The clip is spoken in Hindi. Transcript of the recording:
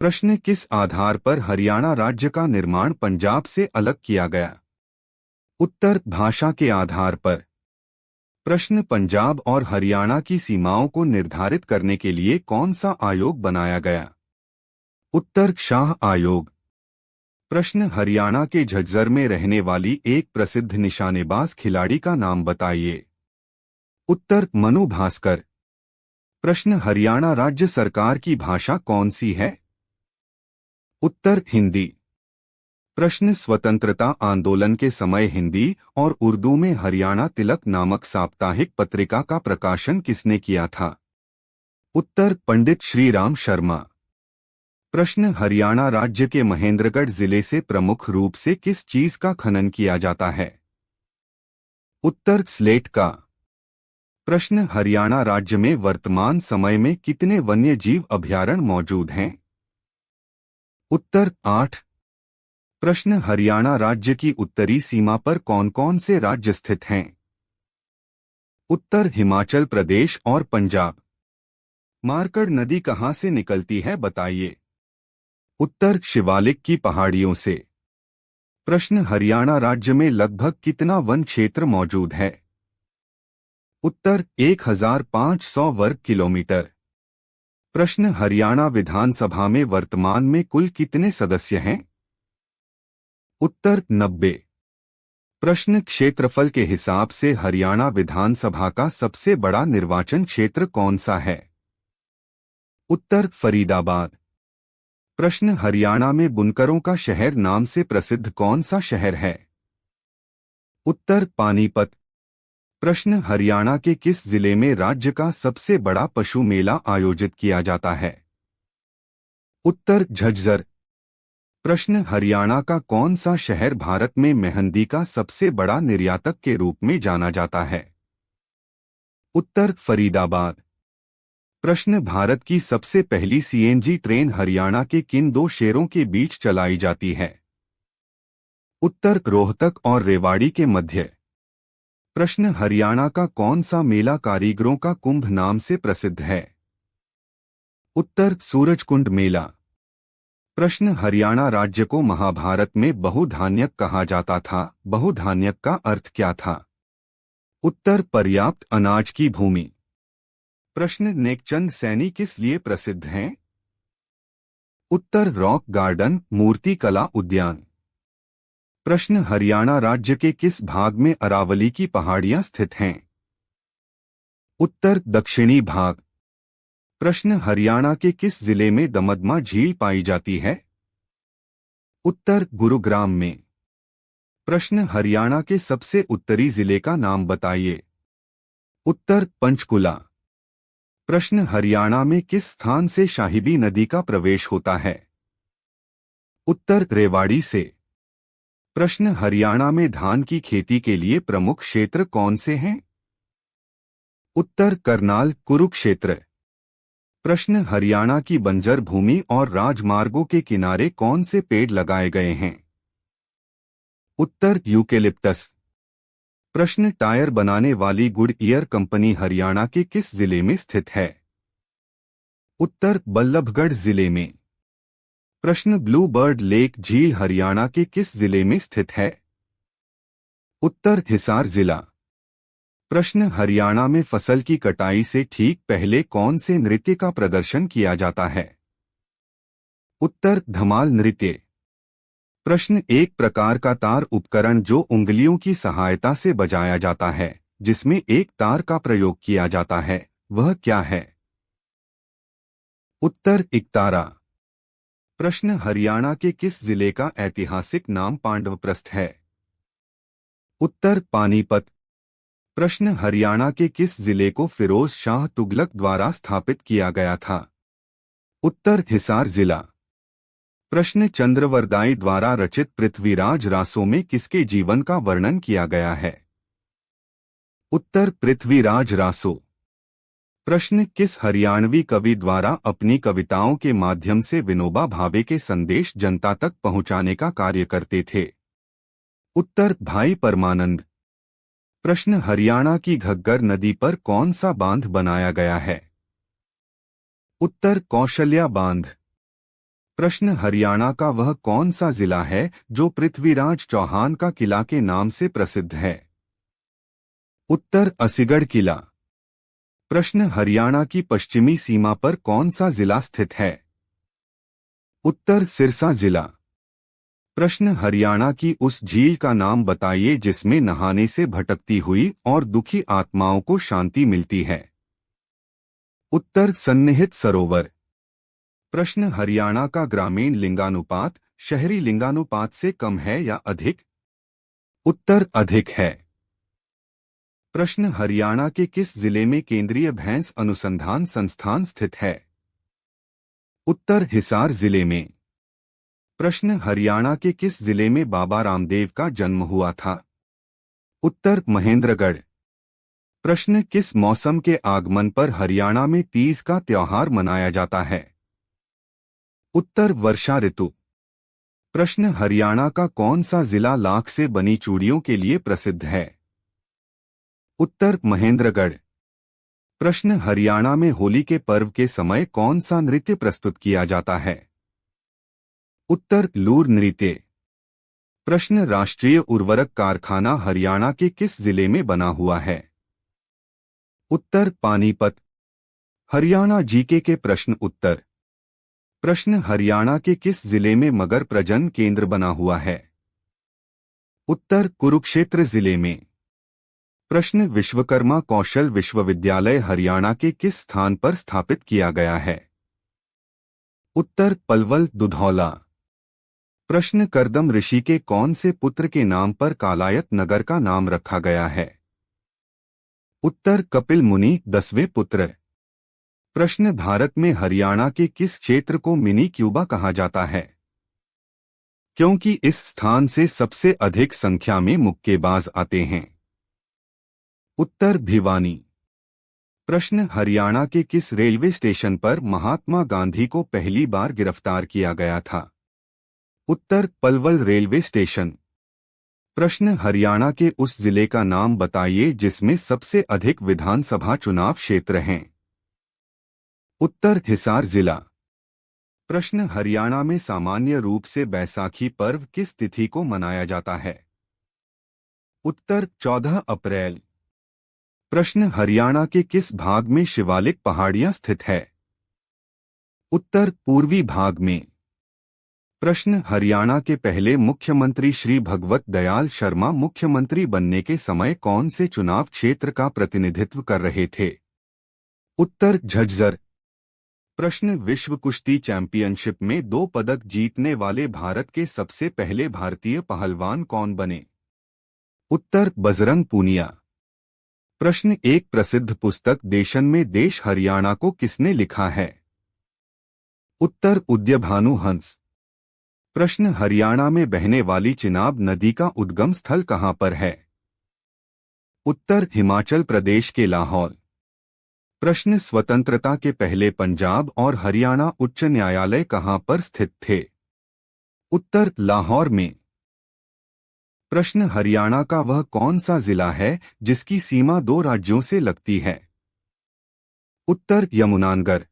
प्रश्न किस आधार पर हरियाणा राज्य का निर्माण पंजाब से अलग किया गया? उत्तर भाषा के आधार पर। प्रश्न पंजाब और हरियाणा की सीमाओं को निर्धारित करने के लिए कौन सा आयोग बनाया गया? उत्तर शाह आयोग। प्रश्न हरियाणा के झज्जर में रहने वाली एक प्रसिद्ध निशानेबाज खिलाड़ी का नाम बताइए। उत्तर मनु भास्कर। प्रश्न हरियाणा राज्य सरकार की भाषा कौन सी है? उत्तर हिंदी। प्रश्न स्वतंत्रता आंदोलन के समय हिंदी और उर्दू में हरियाणा तिलक नामक साप्ताहिक पत्रिका का प्रकाशन किसने किया था? उत्तर पंडित श्री राम शर्मा। प्रश्न हरियाणा राज्य के महेंद्रगढ़ जिले से प्रमुख रूप से किस चीज का खनन किया जाता है? उत्तर स्लेट का। प्रश्न हरियाणा राज्य में वर्तमान समय में कितने वन्य जीव अभयारण्य मौजूद हैं? उत्तर 8। प्रश्न हरियाणा राज्य की उत्तरी सीमा पर कौन कौन से राज्य स्थित हैं? उत्तर हिमाचल प्रदेश और पंजाब। मार्कंड नदी कहां से निकलती है बताइए। उत्तर शिवालिक की पहाड़ियों से। प्रश्न हरियाणा राज्य में लगभग कितना वन क्षेत्र मौजूद है? उत्तर 1500 वर्ग किलोमीटर। प्रश्न हरियाणा विधानसभा में वर्तमान में कुल कितने सदस्य हैं? उत्तर 90। प्रश्न क्षेत्रफल के हिसाब से हरियाणा विधानसभा का सबसे बड़ा निर्वाचन क्षेत्र कौन सा है? उत्तर फरीदाबाद। प्रश्न हरियाणा में बुनकरों का शहर नाम से प्रसिद्ध कौन सा शहर है? उत्तर पानीपत। प्रश्न हरियाणा के किस जिले में राज्य का सबसे बड़ा पशु मेला आयोजित किया जाता है? उत्तर झज्जर। प्रश्न हरियाणा का कौन सा शहर भारत में मेहंदी का सबसे बड़ा निर्यातक के रूप में जाना जाता है? उत्तर फरीदाबाद। प्रश्न भारत की सबसे पहली सीएनजी ट्रेन हरियाणा के किन दो शहरों के बीच चलाई जाती है? उत्तर रोहतक और रेवाड़ी के मध्य। प्रश्न हरियाणा का कौन सा मेला कारीगरों का कुंभ नाम से प्रसिद्ध है? उत्तर सूरजकुंड मेला। प्रश्न हरियाणा राज्य को महाभारत में बहुधान्यक कहा जाता था, बहुधान्यक का अर्थ क्या था? उत्तर पर्याप्त अनाज की भूमि। प्रश्न नेकचंद सैनी किस लिए प्रसिद्ध हैं? उत्तर रॉक गार्डन, मूर्ति कला उद्यान। प्रश्न हरियाणा राज्य के किस भाग में अरावली की पहाड़ियां स्थित हैं? उत्तर दक्षिणी भाग। प्रश्न हरियाणा के किस जिले में दमदमा झील पाई जाती है? उत्तर गुरुग्राम में। प्रश्न हरियाणा के सबसे उत्तरी जिले का नाम बताइए। उत्तर पंचकुला। प्रश्न हरियाणा में किस स्थान से शाहिबी नदी का प्रवेश होता है? उत्तर रेवाड़ी से। प्रश्न हरियाणा में धान की खेती के लिए प्रमुख क्षेत्र कौन से हैं? उत्तर करनाल, कुरुक्षेत्र। प्रश्न हरियाणा की बंजर भूमि और राजमार्गों के किनारे कौन से पेड़ लगाए गए हैं? उत्तर यूकेलिप्टस। प्रश्न टायर बनाने वाली गुड ईयर कंपनी हरियाणा के किस जिले में स्थित है? उत्तर बल्लभगढ़ जिले में। प्रश्न ब्लू बर्ड लेक झील हरियाणा के किस जिले में स्थित है? उत्तर हिसार जिला। प्रश्न हरियाणा में फसल की कटाई से ठीक पहले कौन से नृत्य का प्रदर्शन किया जाता है? उत्तर धमाल नृत्य। प्रश्न एक प्रकार का तार उपकरण जो उंगलियों की सहायता से बजाया जाता है, जिसमें एक तार का प्रयोग किया जाता है, वह क्या है? उत्तर इकतारा। प्रश्न हरियाणा के किस जिले का ऐतिहासिक नाम पांडवप्रस्थ है? उत्तर पानीपत। प्रश्न हरियाणा के किस जिले को फिरोज शाह तुगलक द्वारा स्थापित किया गया था? उत्तर हिसार जिला। प्रश्न चंद्रवरदाई द्वारा रचित पृथ्वीराज रासो में किसके जीवन का वर्णन किया गया है? उत्तर पृथ्वीराज रासो। प्रश्न किस हरियाणवी कवि द्वारा अपनी कविताओं के माध्यम से विनोबा भावे के संदेश जनता तक पहुंचाने का कार्य करते थे? उत्तर भाई परमानंद। प्रश्न हरियाणा की घग्गर नदी पर कौन सा बांध बनाया गया है? उत्तर कौशल्या बांध। प्रश्न हरियाणा का वह कौन सा जिला है जो पृथ्वीराज चौहान का किला के नाम से प्रसिद्ध है? उत्तर असीगढ़ किला। प्रश्न हरियाणा की पश्चिमी सीमा पर कौन सा जिला स्थित है? उत्तर सिरसा जिला। प्रश्न हरियाणा की उस झील का नाम बताइए जिसमें नहाने से भटकती हुई और दुखी आत्माओं को शांति मिलती है। उत्तर सन्निहित सरोवर। प्रश्न हरियाणा का ग्रामीण लिंगानुपात शहरी लिंगानुपात से कम है या अधिक? उत्तर अधिक है। प्रश्न हरियाणा के किस जिले में केंद्रीय भैंस अनुसंधान संस्थान स्थित है? उत्तर हिसार जिले में। प्रश्न हरियाणा के किस जिले में बाबा रामदेव का जन्म हुआ था? उत्तर महेंद्रगढ़। प्रश्न किस मौसम के आगमन पर हरियाणा में तीज का त्योहार मनाया जाता है? उत्तर वर्षा ऋतु। प्रश्न हरियाणा का कौन सा जिला लाख से बनी चूड़ियों के लिए प्रसिद्ध है? उत्तर महेंद्रगढ़। प्रश्न हरियाणा में होली के पर्व के समय कौन सा नृत्य प्रस्तुत किया जाता है? उत्तर लूर नृत्य। प्रश्न राष्ट्रीय उर्वरक कारखाना हरियाणा के किस जिले में बना हुआ है? उत्तर पानीपत। हरियाणा जीके के प्रश्न उत्तर। प्रश्न हरियाणा के किस जिले में मगर प्रजनन केंद्र बना हुआ है? उत्तर कुरुक्षेत्र जिले में। प्रश्न विश्वकर्मा कौशल विश्वविद्यालय हरियाणा के किस स्थान पर स्थापित किया गया है? उत्तर पलवल दुधौला। प्रश्न करदम ऋषि के कौन से पुत्र के नाम पर कालायत नगर का नाम रखा गया है? उत्तर कपिल मुनि 10वें पुत्र। प्रश्न भारत में हरियाणा के किस क्षेत्र को मिनी क्यूबा कहा जाता है? क्योंकि इस स्थान से सबसे अधिक संख्या में मुक्केबाज आते हैं। उत्तर भिवानी। प्रश्न हरियाणा के किस रेलवे स्टेशन पर महात्मा गांधी को पहली बार गिरफ्तार किया गया था? उत्तर पलवल रेलवे स्टेशन। प्रश्न हरियाणा के उस जिले का नाम बताइए जिसमें सबसे अधिक विधानसभा चुनाव क्षेत्र हैं। उत्तर हिसार जिला। प्रश्न हरियाणा में सामान्य रूप से बैसाखी पर्व किस तिथि को मनाया जाता है? उत्तर 14 अप्रैल। प्रश्न हरियाणा के किस भाग में शिवालिक पहाड़ियां स्थित है? उत्तर पूर्वी भाग में। प्रश्न हरियाणा के पहले मुख्यमंत्री श्री भगवत दयाल शर्मा मुख्यमंत्री बनने के समय कौन से चुनाव क्षेत्र का प्रतिनिधित्व कर रहे थे? उत्तर झज्जर। प्रश्न विश्व कुश्ती चैंपियनशिप में 2 पदक जीतने वाले भारत के सबसे पहले भारतीय पहलवान कौन बने? उत्तर बजरंग पूनिया। प्रश्न एक प्रसिद्ध पुस्तक देशन में देश हरियाणा को किसने लिखा है? उत्तर उद्यभानु हंस। प्रश्न हरियाणा में बहने वाली चिनाब नदी का उद्गम स्थल कहां पर है? उत्तर हिमाचल प्रदेश के लाहौल। प्रश्न स्वतंत्रता के पहले पंजाब और हरियाणा उच्च न्यायालय कहां पर स्थित थे? उत्तर लाहौर में। प्रश्न हरियाणा का वह कौन सा जिला है जिसकी सीमा 2 राज्यों से लगती है? उत्तर यमुनानगर।